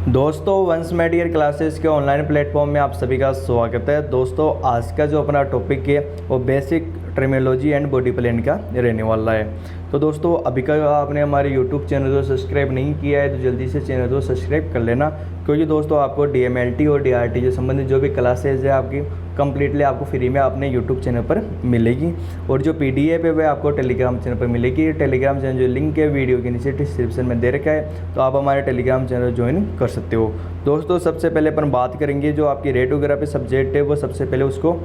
दोस्तों once my dear classes के online platform में आप सभी का स्वागत है। दोस्तों आज का जो अपना टॉपिक है वो basic terminology and body plan का रहने वाला है। तो दोस्तों अभी का आपने हमारे यूट्यूब चैनल को सब्सक्राइब नहीं किया है तो जल्दी से चैनल को सब्सक्राइब कर लेना, क्योंकि दोस्तों आपको DMLT और DRT से संबंधित जो भी क्लासेज है आपकी कम्प्लीटली आपको फ्री में अपने यूट्यूब चैनल पर मिलेगी। और जो PDF है वह आपको टेलीग्राम चैनल पर मिलेगी। टेलीग्राम चैनल जो लिंक है वीडियो के नीचे डिस्क्रिप्शन में दे रखा है, तो आप हमारे टेलीग्राम चैनल ज्वाइन कर सकते हो। दोस्तों सबसे पहले अपन बात करेंगे जो आपकी रेडियोग्राफी सब्जेक्ट है वो सबसे पहले उसको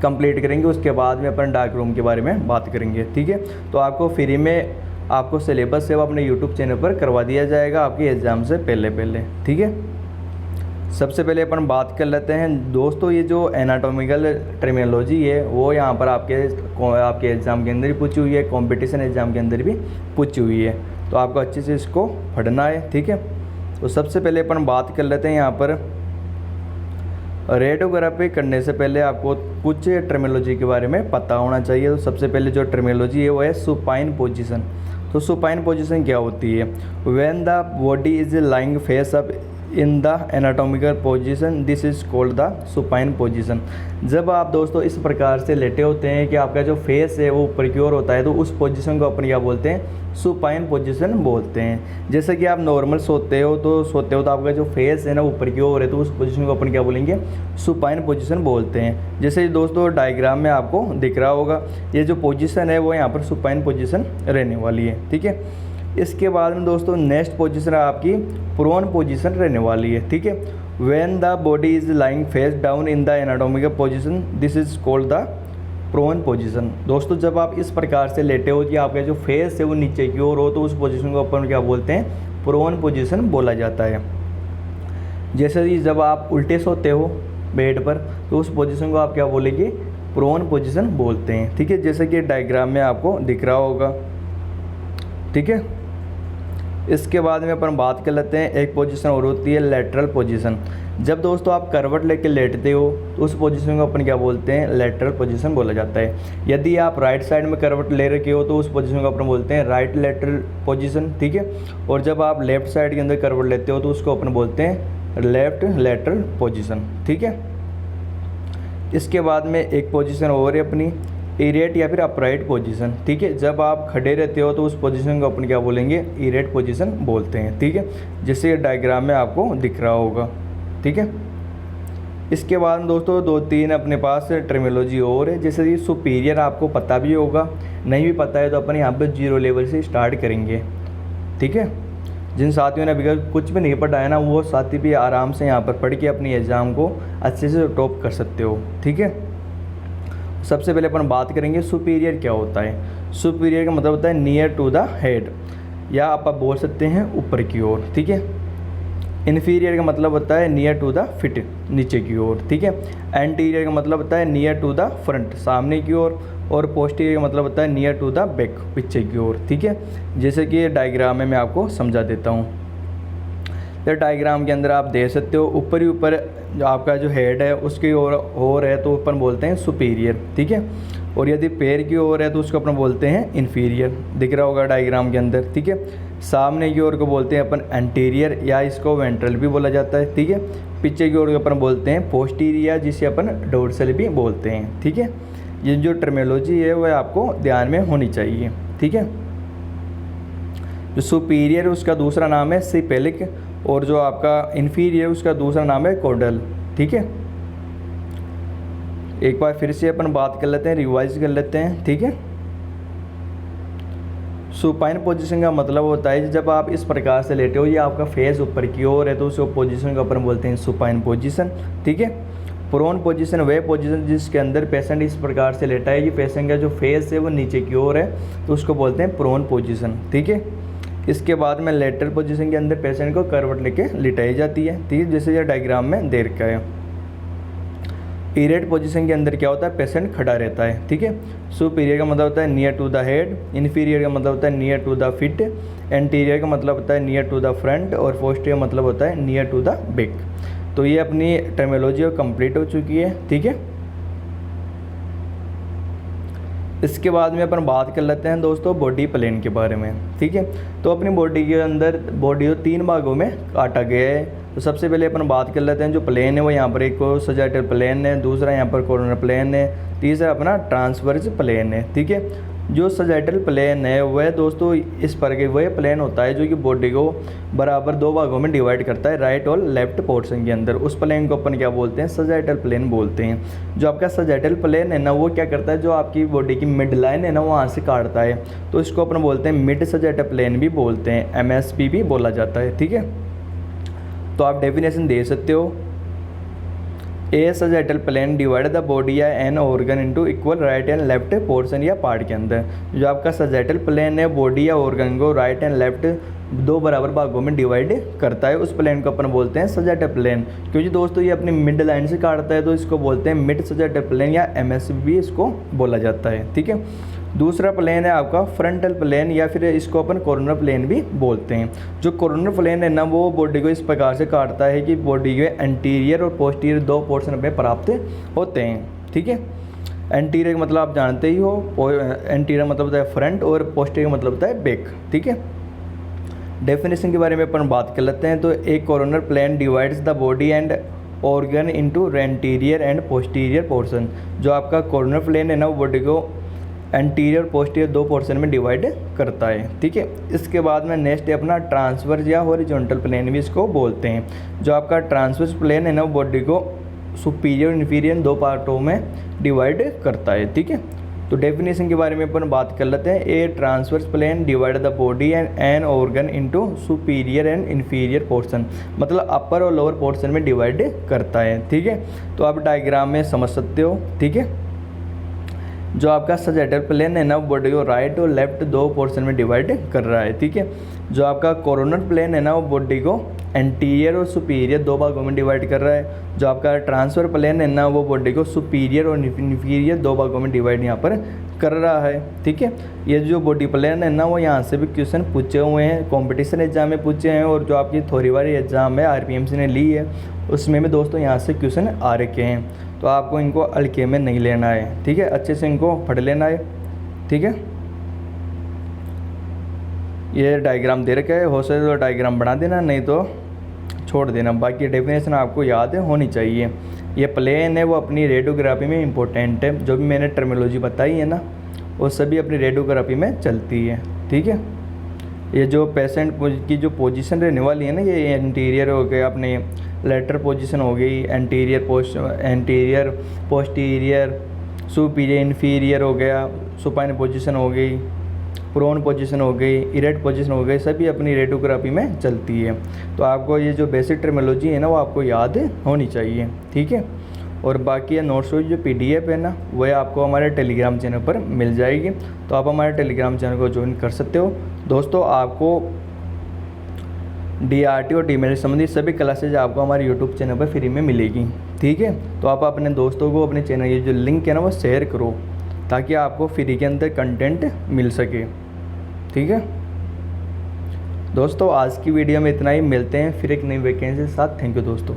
कंप्लीट करेंगे, उसके बाद में अपन डार्क रूम के बारे में बात करेंगे। ठीक है, तो आपको फ्री में आपको सिलेबस है वो अपने यूट्यूब चैनल पर करवा दिया जाएगा आपके एग्ज़ाम से पहले। ठीक है, सबसे पहले अपन बात कर लेते हैं दोस्तों, ये जो एनाटॉमिकल टर्मिनोलॉजी है वो यहाँ पर आपके एग्ज़ाम के अंदर भी पूछी हुई है, कंपटीशन एग्ज़ाम के अंदर भी पूछी हुई है, तो आपको अच्छे से इसको पढ़ना है। ठीक है, तो सबसे पहले अपन बात कर लेते हैं यहाँ पर रेडियोग्राफी करने से पहले आपको कुछ टर्मिनोलॉजी के बारे में पता होना चाहिए। तो सबसे पहले जो टर्मिनोलॉजी है वो है सुपाइन पोजीशन। तो सुपाइन पोजीशन क्या होती है? When the body is lying face up in the anatomical position this is called the supine position. जब आप दोस्तों इस प्रकार से लेटे होते हैं कि आपका जो फेस है वो ऊपर की ओर होता है, तो उस पोजीशन को अपन क्या बोलते हैं? सुपाइन पोजीशन बोलते हैं। जैसे कि आप नॉर्मल सोते हो तो आपका जो फेस है ना ऊपर की ओर है, तो उस पोजीशन को अपन क्या बोलेंगे? सुपाइन पोजीशन बोलते हैं। जैसे दोस्तों डायग्राम में आपको दिख रहा होगा, ये जो पोजीशन है वो यहाँ पर सुपाइन पोजीशन रहने वाली है। ठीक है, इसके बाद में दोस्तों नेक्स्ट पोजीशन आपकी प्रोन पोजीशन रहने वाली है। ठीक है, when the body is lying face down in the anatomical position this is called the prone position. दोस्तों जब आप इस प्रकार से लेटे हो कि आपका जो फेस है वो नीचे की ओर हो, तो उस पोजीशन को अपन क्या बोलते हैं? प्रोन पोजीशन बोला जाता है। जैसे कि जब आप उल्टे सोते हो बेड पर, तो उस पोजीशन को आप क्या बोलेंगे? प्रोन पोजीशन बोलते हैं। ठीक है, जैसे कि डायग्राम में आपको दिख रहा होगा। ठीक है, इसके बाद में अपन बात कर लेते हैं, एक पोजीशन और होती है लेटरल पोजीशन। जब दोस्तों आप करवट लेके लेटते हो तो उस पोजीशन को अपन क्या बोलते हैं? लेटरल पोजीशन बोला जाता है। यदि आप राइट साइड में करवट ले रखे हो तो उस पोजीशन को अपन बोलते हैं राइट लेटरल पोजीशन। ठीक है, और जब आप लेफ्ट साइड के अंदर करवट लेते हो तो उसको अपन बोलते हैं लेफ्ट लेटरल पोजीशन। ठीक है, इसके बाद में एक पोजीशन और है अपनी इरेट या फिर अपराइट पोजीशन। ठीक है, जब आप खड़े रहते हो तो उस पोजीशन को अपन क्या बोलेंगे? इरेट पोजीशन बोलते हैं। ठीक है, जैसे डायग्राम में आपको दिख रहा होगा। ठीक है, इसके बाद दोस्तों दो तीन अपने पास टर्मिनोलॉजी और है, जैसे कि सुपीरियर आपको पता भी होगा, नहीं भी पता है तो अपन यहाँ पे 0 लेवल से स्टार्ट करेंगे। ठीक है, जिन साथियों ने अभी कुछ भी नहीं पढ़ा है ना, वो साथी भी आराम से यहाँ पर पढ़ के अपनी एग्ज़ाम को अच्छे से टॉप कर सकते हो। ठीक है, सबसे पहले अपन बात करेंगे सुपीरियर क्या होता है। सुपीरियर का मतलब होता है नियर टू द हेड, या आप बोल सकते हैं ऊपर की ओर। ठीक है, इन्फीरियर का मतलब होता है नियर टू द फिट, नीचे की ओर। ठीक है, एंटीरियर का मतलब होता है नियर टू द फ्रंट, सामने की ओर। और पोस्टीरियर का मतलब होता है नियर टू द बैक, पीछे की ओर। ठीक है, जैसे कि डायग्राम में मैं आपको समझा देता हूँ। तो डायग्राम के अंदर आप देख सकते हो ऊपर ही ऊपर जो आपका जो हेड है उसकी ओर है तो अपन बोलते हैं सुपीरियर। ठीक है, और यदि पैर की ओर है तो उसको अपन बोलते हैं इन्फीरियर, दिख रहा होगा डायग्राम के अंदर। ठीक है, सामने की ओर को बोलते हैं अपन एंटीरियर, या इसको वेंट्रल भी बोला जाता है। ठीक है, पीछे की ओर को अपन बोलते हैं पोस्टीरियर, जिसे अपन डोर्सल भी बोलते हैं। ठीक है, ये जो टर्मिनोलॉजी है वह आपको ध्यान में होनी चाहिए। ठीक है, जो सुपीरियर उसका दूसरा नाम है सिपेलिक, और जो आपका इन्फीरियर उसका दूसरा नाम है कोडल। ठीक है, एक बार फिर से अपन बात कर लेते हैं, रिवाइज कर लेते हैं। ठीक है, सुपाइन पोजीशन का मतलब होता है जब आप इस प्रकार से लेटे हो, ये आपका फेस ऊपर की ओर है, तो उस पोजीशन को अपन बोलते हैं सुपाइन पोजीशन। ठीक है, प्रोन पोजीशन वह पोजीशन जिसके अंदर पेशेंट इस प्रकार से लेटा है, ये पेशेंट का जो फेस है वो नीचे की ओर है, तो उसको बोलते हैं प्रोन पोजीशन। ठीक है, इसके बाद में लेटरल पोजीशन के अंदर पेशेंट को करवट लेके लिटाई जाती है। ठीक है, जैसे ये डायग्राम में दे रखा है। इरेट पोजीशन के अंदर क्या होता है? पेशेंट खड़ा रहता है। ठीक है, सुपीरियर का मतलब होता है near to the head, inferior का मतलब होता है near to the feet, anterior का मतलब होता है नियर टू द फ्रंट, और पोस्टीरियर मतलब होता है नियर टू द बैक। तो ये अपनी टर्मिनोलॉजी कंप्लीट हो चुकी है। ठीक है, इसके बाद में अपन बात कर लेते हैं दोस्तों बॉडी प्लेन के बारे में, ठीक है। तो अपनी बॉडी के अंदर बॉडी को 3 भागों में काटा गया है। तो सबसे पहले अपन बात कर लेते हैं जो प्लेन है वो यहाँ पर एक सजाइटल प्लेन है, दूसरा यहाँ पर कॉर्नर प्लेन है, तीसरा अपना ट्रांसवर्स प्लेन है, ठीक है। जो सजाइटल प्लेन है वह दोस्तों इस पर के वह प्लेन होता है जो कि बॉडी को बराबर 2 भागों में डिवाइड करता है, राइट और लेफ्ट पोर्शन के अंदर। उस प्लेन को अपन क्या बोलते हैं, सजाइटल प्लेन बोलते हैं। जो आपका सजाइटल प्लेन है ना वो क्या करता है, जो आपकी बॉडी की मिड लाइन है ना वहाँ से काटता है, तो इसको अपन बोलते हैं मिड सजाइटल प्लेन भी बोलते हैं, MSP भी बोला जाता है, ठीक है। तो आप डेफिनेशन दे सकते हो, a sagittal plane divide the body या an organ into equal right and left portion या पार्ट के अंदर। जो आपका सजाइटल प्लेन है बॉडी या ऑर्गन को राइट एंड लेफ्ट 2 बराबर भागों में डिवाइड करता है, उस प्लेन को अपन बोलते हैं सजाइटल प्लेन। क्योंकि दोस्तों ये अपनी मिड लाइन से काटता है तो इसको बोलते हैं मिड सजाइटल प्लेन या MSP भी इसको बोला जाता है, ठीक है। दूसरा प्लेन है आपका फ्रंटल प्लेन या फिर इसको अपन कॉर्नर प्लेन भी बोलते हैं। जो कॉर्नर प्लेन है ना वो बॉडी को इस प्रकार से काटता है कि बॉडी के एंटीरियर और पोस्टीरियर 2 पोर्शन में प्राप्त होते हैं, ठीक है। एंटीरियर का मतलब आप जानते ही हो, एंटीरियर मतलब होता है फ्रंट और पोस्टीरियर मतलब होता है बैक, ठीक है। डेफिनेशन के बारे में अपन बात कर लेते हैं। तो एक coronal plane divides the body and organ into anterior and posterior portion. जो आपका कॉर्नर प्लेन है ना वो बॉडी को एंटीरियर पोस्टीरियर 2 पोर्शन में डिवाइड करता है, ठीक है। इसके बाद में नेक्स्ट है अपना ट्रांसवर्स या हॉरिजॉन्टल प्लेन भी इसको बोलते हैं। जो आपका ट्रांसवर्स प्लेन है ना वो बॉडी को सुपीरियर इन्फीरियर 2 पार्टों में डिवाइड करता है, ठीक है। तो डेफिनेशन के बारे में अपन बात कर लेते हैं। A transverse plane divide the body and an organ into superior and inferior portion, मतलब अपर और लोअर पोर्शन में डिवाइड करता है, ठीक है। तो आप डायग्राम में समझ सकते हो, ठीक है। जो आपका सजाइटल प्लेन है ना वो बॉडी को राइट और लेफ्ट 2 पोर्शन में डिवाइड कर रहा है, ठीक है। जो आपका कॉर्नर प्लेन है ना वो बॉडी को एंटीरियर और सुपीरियर 2 भागों में डिवाइड कर रहा है। जो आपका ट्रांसफर प्लेन है ना वो बॉडी को सुपीरियर और इन्फीरियर 2 भागों में डिवाइड यहाँ पर कर रहा है, ठीक है। ये जो बॉडी प्लेन है ना वो यहाँ से भी क्वेश्चन पूछे हुए हैं, कंपटीशन एग्जाम में पूछे हैं, और जो आपकी थोड़ी बारी एग्जाम है RPMC ने ली है उसमें भी दोस्तों यहाँ से क्वेश्चन आ रखे हैं। तो आपको इनको हल्के में नहीं लेना है, ठीक है, अच्छे से इनको पढ़ लेना है, ठीक है। ये डायग्राम दे रखा है, हो सके तो डायग्राम बना देना, नहीं तो छोड़ देना। बाकी डेफिनेशन आपको याद होनी चाहिए। ये प्लेन है वो अपनी रेडियोग्राफी में इम्पोर्टेंट है। जो भी मैंने टर्मिनोलॉजी बताई है ना वो सभी अपनी रेडियोग्राफी में चलती है, ठीक है। ये जो पेशेंट की जो पोजीशन रहने वाली है ना, ये एंटीरियर हो गया, अपने लेटर पोजीशन हो गई, एंटीरियर पोस्टीरियर, सुपीरियर इन्फीरियर हो गया, सुपाइन पोजीशन हो गई, प्रोन पोजीशन हो गई, इरेक्ट पोजीशन हो गई, सभी अपनी रेडियोग्राफी में चलती है। तो आपको ये जो बेसिक टर्मिनोलॉजी है ना वो आपको याद होनी चाहिए, ठीक है। और बाकी ये नोट्स जो PDF है ना वह आपको हमारे टेलीग्राम चैनल पर मिल जाएगी। तो आप हमारे टेलीग्राम चैनल को ज्वाइन कर सकते हो दोस्तों। आपको DRT और DMED संबंधी सभी क्लासेज आपको हमारे YouTube चैनल पर फ्री में मिलेगी, ठीक है। तो आप अपने दोस्तों को अपने चैनल की जो लिंक है ना वो शेयर करो ताकि आपको फ्री के अंदर कंटेंट मिल सके, ठीक है दोस्तों। आज की वीडियो में इतना ही, मिलते हैं फिर एक नई वैकेंसी के साथ। थैंक यू दोस्तों।